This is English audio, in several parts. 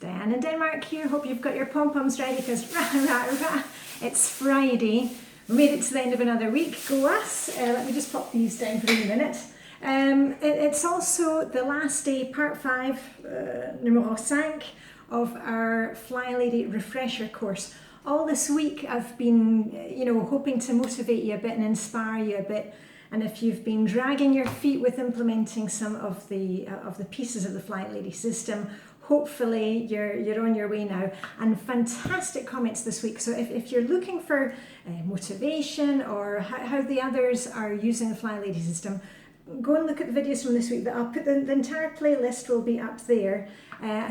Diane in Denmark here. Hope you've got your pom-poms ready because it's Friday. We made it to the end of another week. Go us. Let me just pop these down for a minute. It's also the last day, part 5, numéro 5 of our Flylady Refresher Course. All this week I've been, hoping to motivate you a bit and inspire you a bit. And if you've been dragging your feet with implementing some of the pieces of the Flylady system, hopefully you're on your way now. And fantastic comments this week. So if you're looking for motivation or how the others are using the Flylady system, go and look at the videos from this week. I'll put the entire playlist will be up there.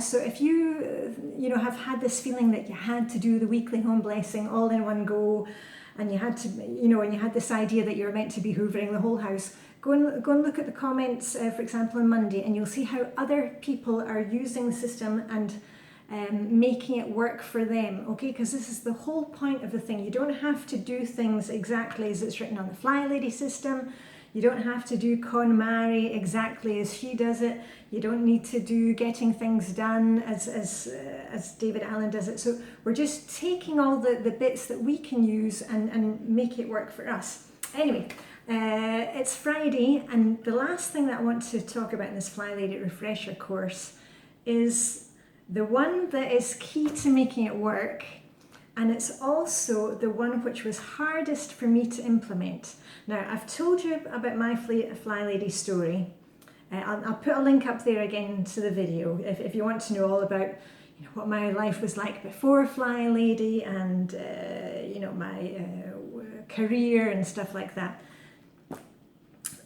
So if you have had this feeling that you had to do the weekly home blessing all in one go, and you had to, and you had this idea that you're meant to be hoovering the whole house, go and look at the comments, for example, on Monday, and you'll see how other people are using the system and making it work for them, okay? Because this is the whole point of the thing. You don't have to do things exactly as it's written on the Flylady system. You don't have to do KonMari exactly as she does it. You don't need to do getting things done as David Allen does it. So we're just taking all the bits that we can use and make it work for us. Anyway, it's Friday, and the last thing that I want to talk about in this Flylady Refresher course is the one that is key to making it work, and it's also the one which was hardest for me to implement. Now, I've told you about my Flylady story. I'll put a link up there again to the video if you want to know all about what my life was like before Flylady and my career and stuff like that.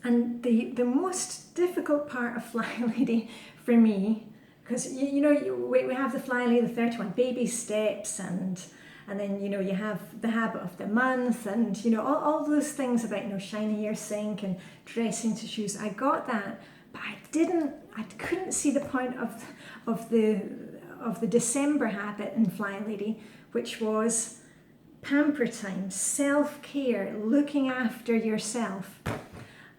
And the most difficult part of Flylady for me, because we have the Flylady, the 31 baby steps, and then you have the habit of the month, and all those things about shining your sink and dressing to shoes. I got that, but I couldn't see the point of the December habit in Flylady, which was pamper time, self-care, looking after yourself.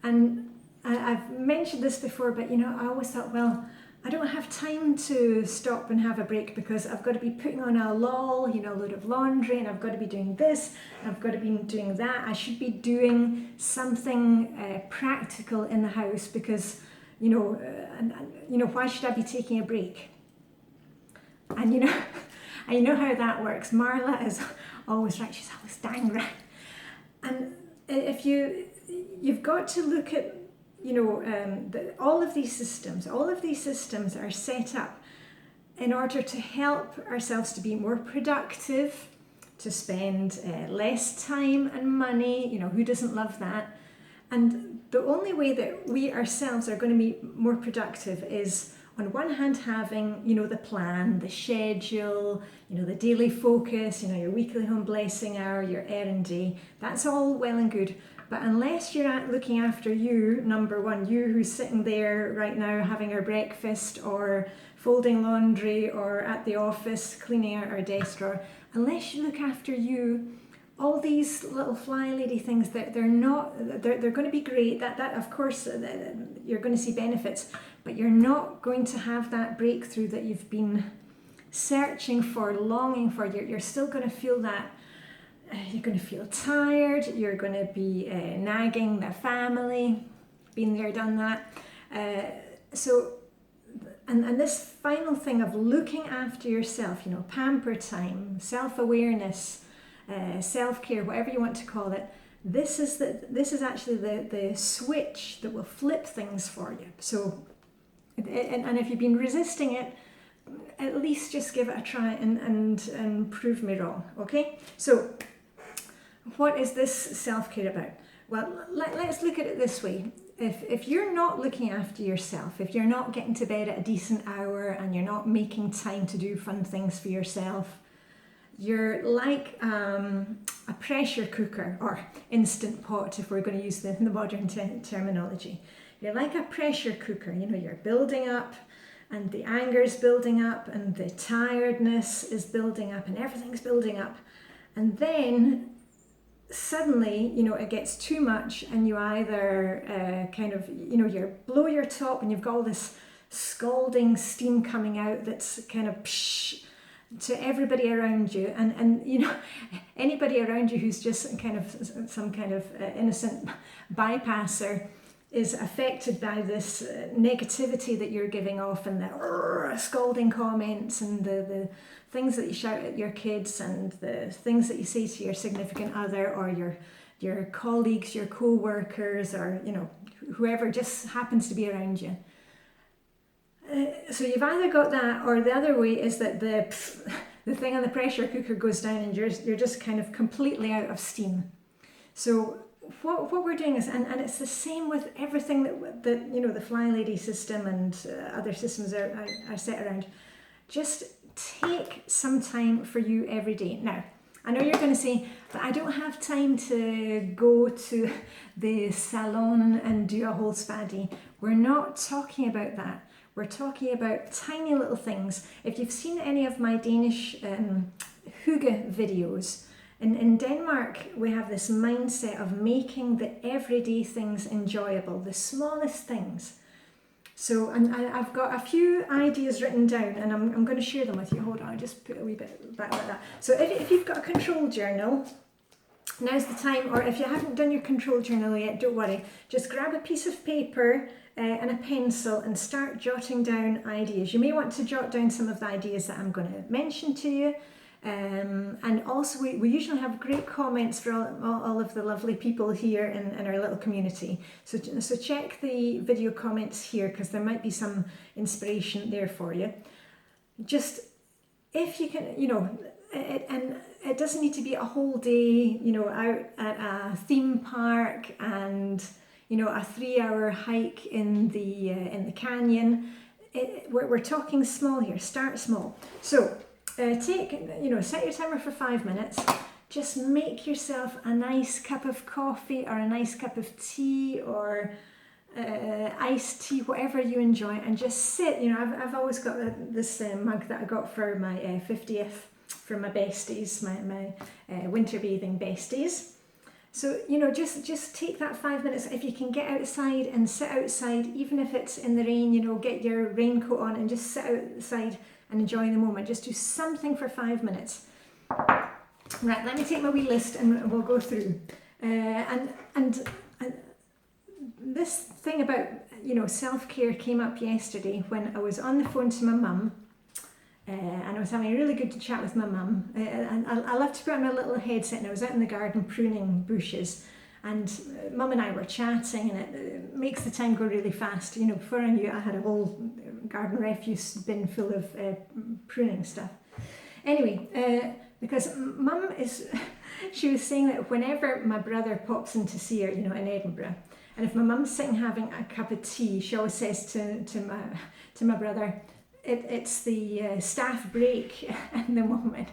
And I've mentioned this before, but I always thought, well, I don't have time to stop and have a break because I've got to be putting on a load of laundry, and I've got to be doing this, and I've got to be doing that. I should be doing something practical in the house because, why should I be taking a break? And you know how that works. Marla is always right. She's always dang right. And if you've got to look at all of these systems are set up in order to help ourselves to be more productive, to spend less time and money. Who doesn't love that? And the only way that we ourselves are going to be more productive is, on one hand, having the plan, the schedule, the daily focus, your weekly home blessing hour, your errand day. That's all well and good. But unless you're looking after you, number one, you who's sitting there right now having our breakfast or folding laundry or at the office cleaning out our desk drawer, unless you look after you, all these little Flylady things, they're going to be great. That of course you're going to see benefits, but you're not going to have that breakthrough that you've been searching for, longing for. You're still going to feel that. You're going to feel tired, you're going to be nagging the family, been there, done that. And this final thing of looking after yourself, pamper time, self-awareness, self-care, whatever you want to call it, this is actually the switch that will flip things for you. So, and if you've been resisting it, at least just give it a try and prove me wrong, okay? So, what is this self-care about? Well, let's look at it this way. If you're not looking after yourself, if you're not getting to bed at a decent hour and you're not making time to do fun things for yourself, you're like a pressure cooker, or instant pot if we're going to use the modern terminology. You're like a pressure cooker, you're building up, and the anger is building up, and the tiredness is building up, and everything's building up. And then suddenly, it gets too much, and you either you blow your top and you've got all this scalding steam coming out that's kind of psh, to everybody around you, and you know, anybody around you who's just kind of some kind of innocent bypasser is affected by this negativity that you're giving off, and the scalding comments, and the things that you shout at your kids, and the things that you say to your significant other, or your colleagues, your co-workers, or you know, whoever just happens to be around you. So you've either got that, or the other way is that the thing on the pressure cooker goes down, and you're just kind of completely out of steam. So what we're doing is, and it's the same with everything that you know, the Flylady system and other systems are set around. Just take some time for you every day. Now, I know you're going to say, but I don't have time to go to the salon and do a whole spa day. We're not talking about that. We're talking about tiny little things. If you've seen any of my Danish hygge videos, in Denmark we have this mindset of making the everyday things enjoyable, the smallest things. So, and I've got a few ideas written down, and I'm going to share them with you. Hold on, I'll just put a wee bit back like that. So if you've got a control journal, now's the time, or if you haven't done your control journal yet, don't worry. Just grab a piece of paper and a pencil and start jotting down ideas. You may want to jot down some of the ideas that I'm going to mention to you. And also we usually have great comments for all of the lovely people here in our little community. So check the video comments here, because there might be some inspiration there for you. Just, if you can, you know, and it doesn't need to be a whole day, you know, out at a theme park and, you know, a 3-hour hike in the canyon. We're talking small here. Start small. So take, you know, set your timer for 5 minutes. Just make yourself a nice cup of coffee, or a nice cup of tea, or iced tea, whatever you enjoy, and just sit. You know, I've always got this mug that I got for my 50th from my besties, my winter bathing besties. So, you know, just take that 5 minutes. If you can get outside and sit outside, even if it's in the rain, you know, get your raincoat on and just sit outside and enjoy the moment. Just do something for 5 minutes. Right, let me take my wee list and we'll go through. And this thing about, you know, self-care came up yesterday when I was on the phone to my mum. And I was having a really good chat with my mum. And I love to put on my little headset, and I was out in the garden pruning bushes. And Mum and I were chatting, and it makes the time go really fast. You know, before I knew it, I had a whole garden refuse bin full of pruning stuff. Anyway, because Mum she was saying that whenever my brother pops in to see her, you know, in Edinburgh, and if my mum's sitting having a cup of tea, she always says to my brother, it's the staff break in the moment.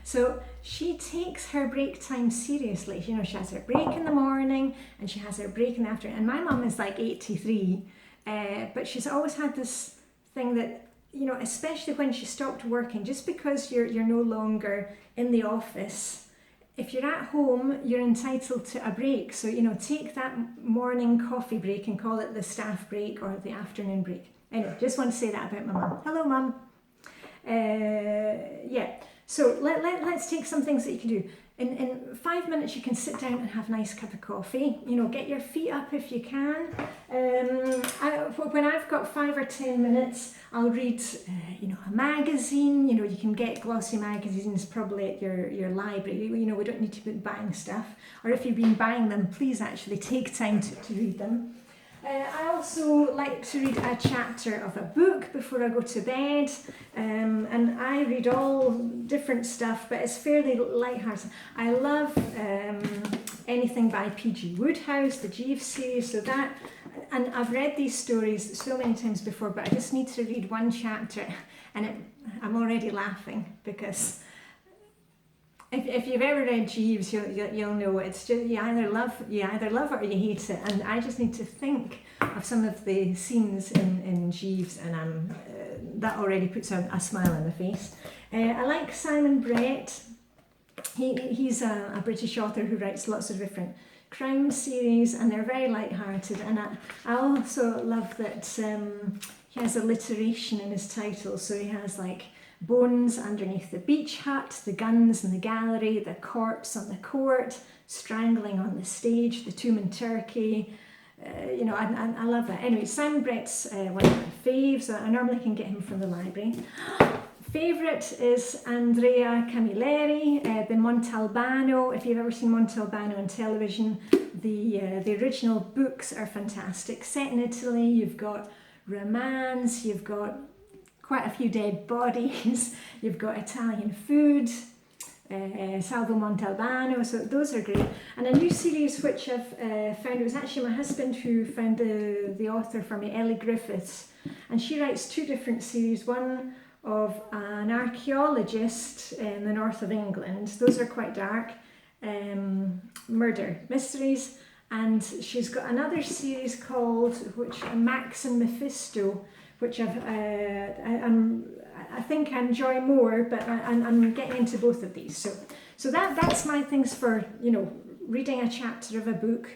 So she takes her break time seriously. You know, she has her break in the morning and she has her break in the afternoon. And my mum is like 83, but she's always had this thing that, you know, especially when she stopped working, just because you're no longer in the office, if you're at home, you're entitled to a break. So, you know, take that morning coffee break and call it the staff break or the afternoon break. Anyway, just want to say that about my mum. Hello, Mum. Yeah, so let's take some things that you can do. In 5 minutes, you can sit down and have a nice cup of coffee. You know, get your feet up if you can. When I've got 5 or 10 minutes, I'll read, you know, a magazine. You know, you can get glossy magazines probably at your library. You know, we don't need to be buying stuff. Or if you've been buying them, please actually take time to read them. I also like to read a chapter of a book before I go to bed, and I read all different stuff, but it's fairly lighthearted. I love anything by P.G. Wodehouse, the Jeeves series, so that, and I've read these stories so many times before, but I just need to read one chapter, and I'm already laughing, because if you've ever read Jeeves, you'll know it's just you either love it or you hate it. And I just need to think of some of the scenes in Jeeves, and that already puts a smile on the face. I like Simon Brett. He's a British author who writes lots of different crime series, and they're very light-hearted. And I also love that he has alliteration in his title. So he has like bones underneath the beach hut, the guns in the gallery, the corpse on the court, strangling on the stage, the tomb and turkey. You know, I love that. Anyway, Simon Brett's one of my faves. I normally can get him from the library. Favourite is Andrea Camilleri, the Montalbano. If you've ever seen Montalbano on television, the original books are fantastic. Set in Italy, you've got romance, you've got quite a few dead bodies, you've got Italian food, Salvo Montalbano, so those are great. And a new series which I've found, it was actually my husband who found the author for me, Ellie Griffiths, and she writes two different series, one of an archaeologist in the north of England. Those are quite dark, murder mysteries, and she's got another series called Max and Mephisto, which I think I enjoy more, but I'm getting into both of these. So that's my things for, you know, reading a chapter of a book.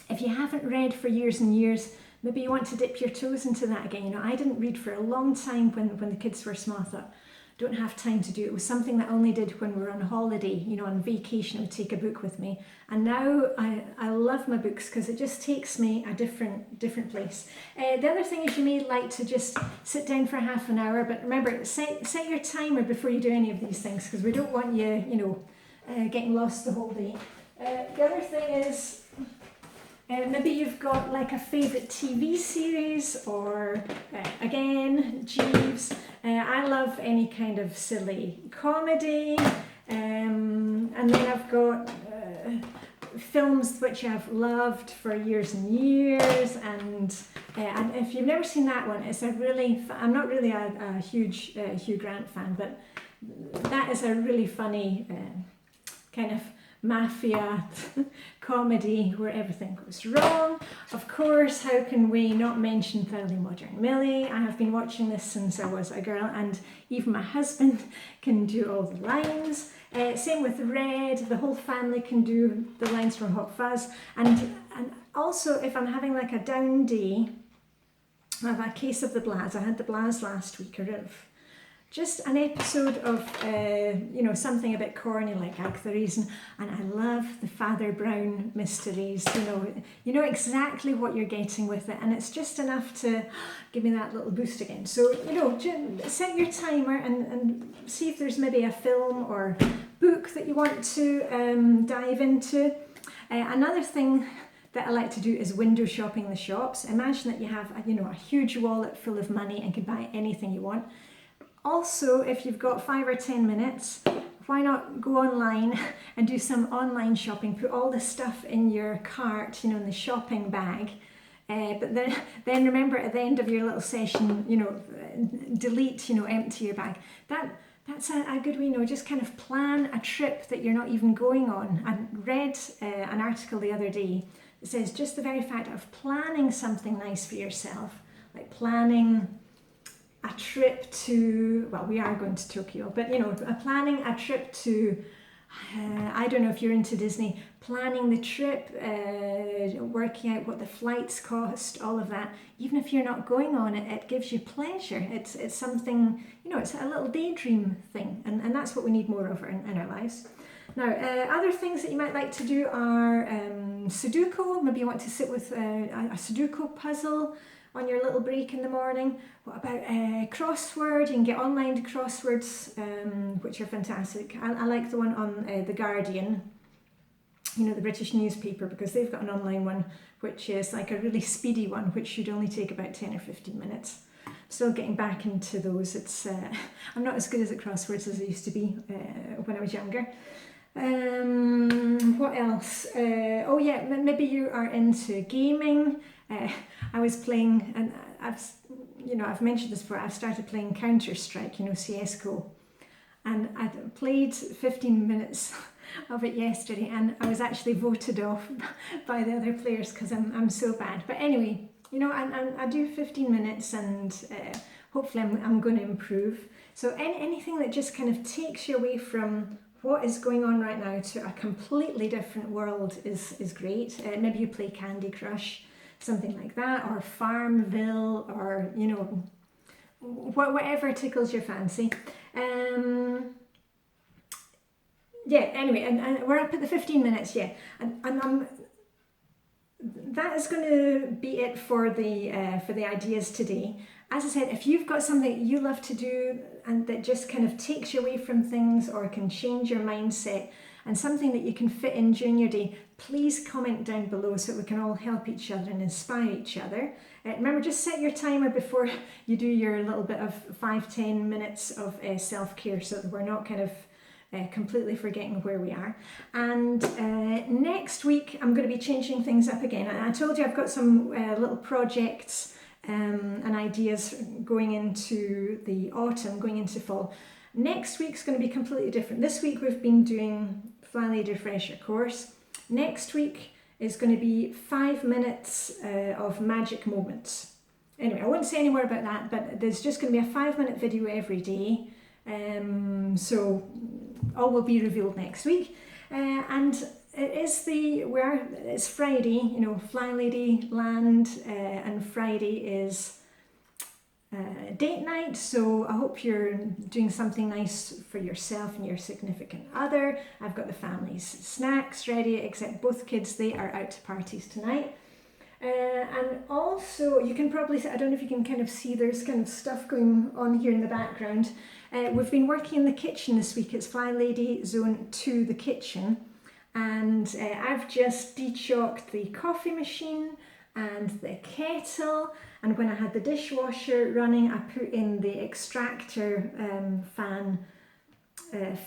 If you haven't read for years and years, maybe you want to dip your toes into that again. You know, I didn't read for a long time when the kids were small. I thought, don't have time to do it. It was something that I only did when we were on holiday, you know, on vacation. I would take a book with me. And now I love my books because it just takes me a different place. The other thing is you may like to just sit down for half an hour, but remember, set your timer before you do any of these things because we don't want you, you know, getting lost the whole day. The other thing is, maybe you've got like a favourite TV series or, again, Jeeves. I love any kind of silly comedy. And then I've got films which I've loved for years and years. And if you've never seen that one, it's a really, I'm not really a huge Hugh Grant fan, but that is a really funny kind of mafia comedy where everything goes wrong. Of course, how can we not mention Thoroughly Modern Millie? I have been watching this since I was a girl, and even my husband can do all the lines. Same with Red, the whole family can do the lines from Hot Fuzz. And also, if I'm having like a down day, I have a case of the Blaz. I had the Blaz last week, just an episode of, you know, something a bit corny like Agatha Reason, and I love the Father Brown mysteries. You know exactly what you're getting with it, and it's just enough to give me that little boost again. So, you know, set your timer and see if there's maybe a film or book that you want to dive into. Another thing that I like to do is window shopping the shops. Imagine that you have, you know, a huge wallet full of money and can buy anything you want. Also, if you've got 5 or 10 minutes, why not go online and do some online shopping? Put all the stuff in your cart, you know, in the shopping bag. But then remember at the end of your little session, you know, delete, you know, empty your bag. That's a good way, you know, just kind of plan a trip that you're not even going on. I read an article the other day that says just the very fact of planning something nice for yourself, like planning a trip to, well, we are going to Tokyo, but you know, planning a trip to, I don't know if you're into Disney, planning the trip, working out what the flights cost, all of that. Even if you're not going on it, it gives you pleasure. It's something, you know, it's a little daydream thing, and that's what we need more of in our lives. Now, other things that you might like to do are Sudoku. Maybe you want to sit with a Sudoku puzzle on your little break in the morning. What about crossword? You can get online crosswords, which are fantastic. I like the one on The Guardian, you know, the British newspaper, because they've got an online one, which is like a really speedy one, which should only take about 10 or 15 minutes. Still getting back into those. It's I'm not as good as at crosswords as I used to be when I was younger. What else? Oh yeah, maybe you are into gaming. I was playing, and I've mentioned this before, I've started playing Counter-Strike, you know, CSGO. And I played 15 minutes of it yesterday, and I was actually voted off by the other players because I'm so bad. But anyway, you know, I do 15 minutes, and hopefully I'm going to improve. So anything that just kind of takes you away from what is going on right now to a completely different world is great. Maybe you play Candy Crush. something like that, or Farmville, or, you know, whatever tickles your fancy. Yeah, anyway, and we're up at the 15 minutes, yeah, and that is going to be it for the ideas today. As I said, if you've got something you love to do and that just kind of takes you away from things or can change your mindset, and something that you can fit in during your day, please comment down below so that we can all help each other and inspire each other. Remember, just set your timer before you do your little bit of 5-10 minutes of self-care, so that we're not kind of completely forgetting where we are. And next week I'm going to be changing things up again. I told you I've got some little projects and ideas going into the autumn, going into fall. Next week's going to be completely different. This week we've been doing Flylady Refresher Course. Next week is going to be 5 minutes of magic moments. Anyway, I won't say any more about that, but there's just going to be a 5-minute video every day. So all will be revealed next week. And it's Friday, you know, Flylady land, and Friday is date night, so I hope you're doing something nice for yourself and your significant other. I've got the family's snacks ready, except both kids, they are out to parties tonight. And also, you can probably, I don't know if you can kind of see, there's kind of stuff going on here in the background. We've been working in the kitchen this week. It's Flylady Zone 2, the kitchen. And I've just de-chalked the coffee machine and the kettle, and when I had the dishwasher running, I put in the extractor fan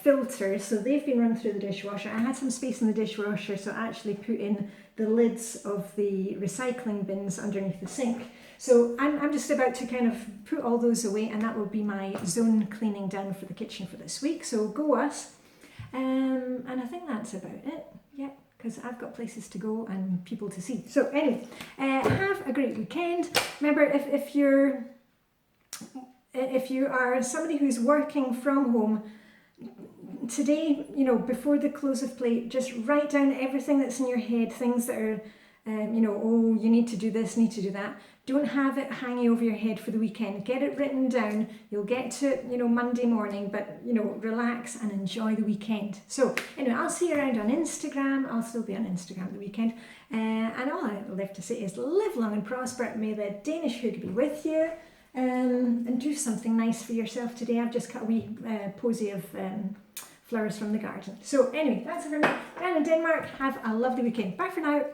filters, so they've been run through the dishwasher. I had some space in the dishwasher, so I actually put in the lids of the recycling bins underneath the sink. So I'm just about to kind of put all those away, and that will be my zone cleaning done for the kitchen for this week, so go us. And I think that's about it, yeah, because I've got places to go and people to see. So anyway, have a great weekend. Remember, if you are somebody who's working from home, today, you know, before the close of play, just write down everything that's in your head, things that are, you know, oh, you need to do this, need to do that. Don't have it hanging over your head for the weekend. Get it written down. You'll get to it, you know, Monday morning, but, you know, relax and enjoy the weekend. So, anyway, I'll see you around on Instagram. I'll still be on Instagram the weekend. And all I left to say is live long and prosper. May the Danish hood be with you. And do something nice for yourself today. I've just cut a wee posy of flowers from the garden. So, anyway, that's it for me. Down in Denmark, have a lovely weekend. Bye for now.